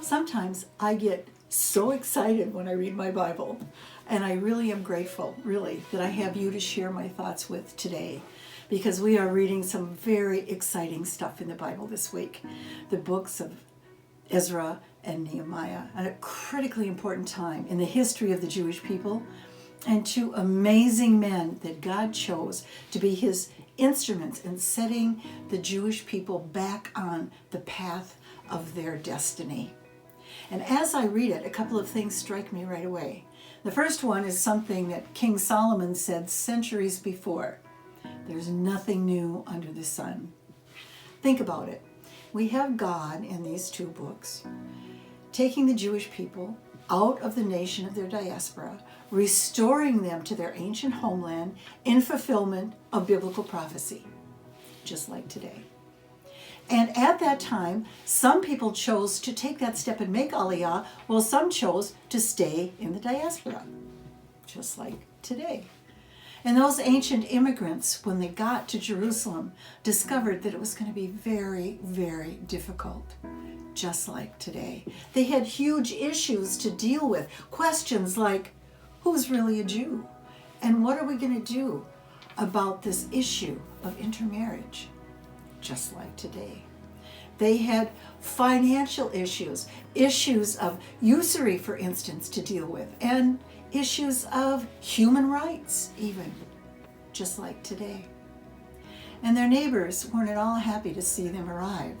Sometimes I get so excited when I read my Bible, and I really am grateful, really, that I have you to share my thoughts with today, because we are reading some very exciting stuff in the Bible this week. The books of Ezra and Nehemiah, at a critically important time in the history of the Jewish people, and two amazing men that God chose to be his instruments in setting the Jewish people back on the path of their destiny. And as I read it, a couple of things strike me right away. The first one is something that King Solomon said centuries before. There's nothing new under the sun. Think about it. We have God in these two books taking the Jewish people out of the nation of their diaspora, restoring them to their ancient homeland in fulfillment of biblical prophecy, just like today. And at that time, some people chose to take that step and make Aliyah, while some chose to stay in the diaspora, just like today. And those ancient immigrants, when they got to Jerusalem, discovered that it was going to be very, very difficult, just like today. They had huge issues to deal with, questions like, who's really a Jew? And what are we going to do about this issue of intermarriage? Just like today. They had financial issues, issues of usury, for instance, to deal with, and issues of human rights, even, just like today. And their neighbors weren't at all happy to see them arrive.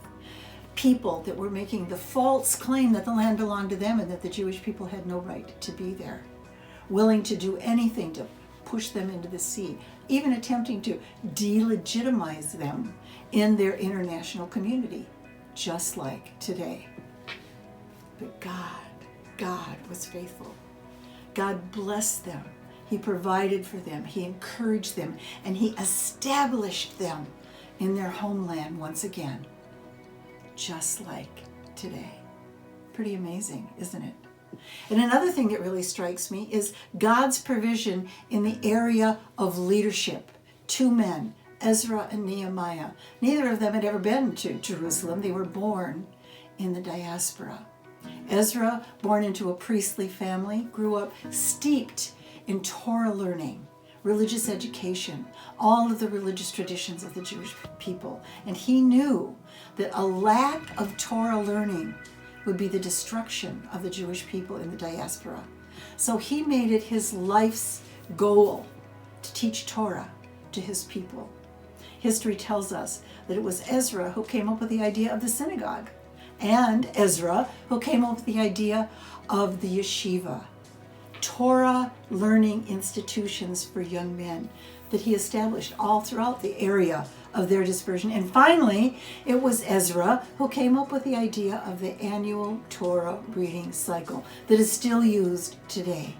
People that were making the false claim that the land belonged to them and that the Jewish people had no right to be there, willing to do anything to push them into the sea, even attempting to delegitimize them in their international community, just like today. But God was faithful. God blessed them. He provided for them. He encouraged them. And he established them in their homeland once again, just like today. Pretty amazing, isn't it? And another thing that really strikes me is God's provision in the area of leadership. Two men, Ezra and Nehemiah. Neither of them had ever been to Jerusalem. They were born in the diaspora. Ezra, born into a priestly family, grew up steeped in Torah learning, religious education, all of the religious traditions of the Jewish people. And he knew that a lack of Torah learning would be the destruction of the Jewish people in the diaspora. So he made it his life's goal to teach Torah to his people. History tells us that it was Ezra who came up with the idea of the synagogue, and Ezra who came up with the idea of the yeshiva, Torah learning institutions for young men that he established all throughout the area of their dispersion. And finally, it was Ezra who came up with the idea of the annual Torah reading cycle that is still used today.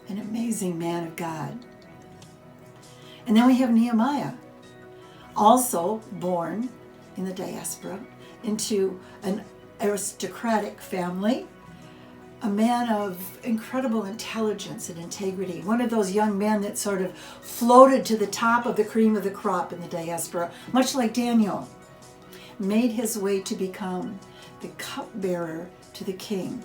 An amazing man of God. And then we have Nehemiah, also born in the diaspora into an aristocratic family, a man of incredible intelligence and integrity, one of those young men that sort of floated to the top of the cream of the crop in the diaspora, much like Daniel, made his way to become the cupbearer to the king.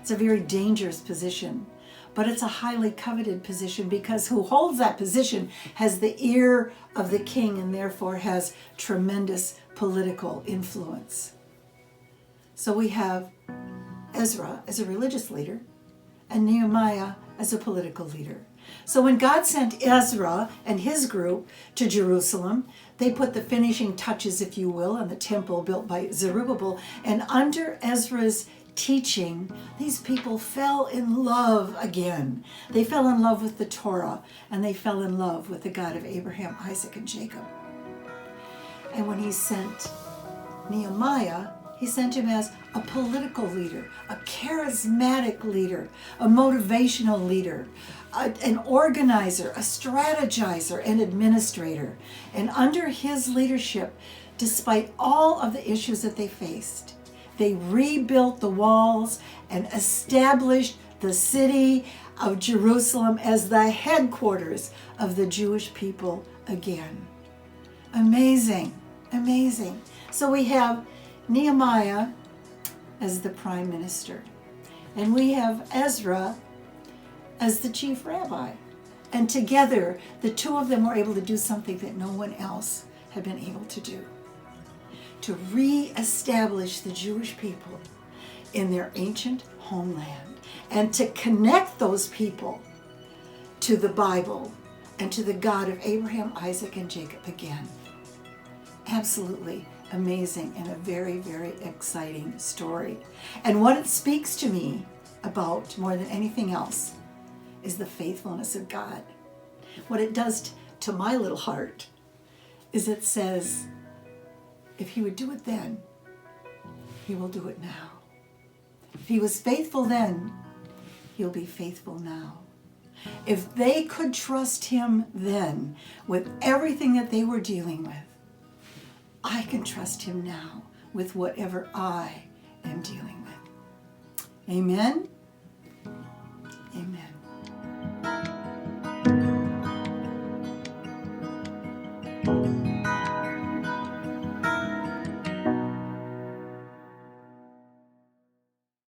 It's a very dangerous position, but it's a highly coveted position because who holds that position has the ear of the king and therefore has tremendous political influence. So we have Ezra as a religious leader and Nehemiah as a political leader. So when God sent Ezra and his group to Jerusalem, they put the finishing touches, if you will, on the temple built by Zerubbabel. And under Ezra's teaching, these people fell in love again. They fell in love with the Torah, and they fell in love with the God of Abraham, Isaac, and Jacob. And when he sent Nehemiah, he sent him as a political leader, a charismatic leader, a motivational leader, an organizer, a strategizer, an administrator. And under his leadership, despite all of the issues that they faced, they rebuilt the walls and established the city of Jerusalem as the headquarters of the Jewish people again. Amazing, amazing. So we have Nehemiah as the prime minister. And we have Ezra as the chief rabbi. And together, the two of them were able to do something that no one else had been able to do. To re-establish the Jewish people in their ancient homeland and to connect those people to the Bible and to the God of Abraham, Isaac, and Jacob again. Absolutely amazing and a very, very exciting story. And what it speaks to me about more than anything else is the faithfulness of God. What it does to my little heart is it says, if he would do it then, he will do it now. If he was faithful then, he'll be faithful now. If they could trust him then with everything that they were dealing with, I can trust him now with whatever I am dealing with. Amen?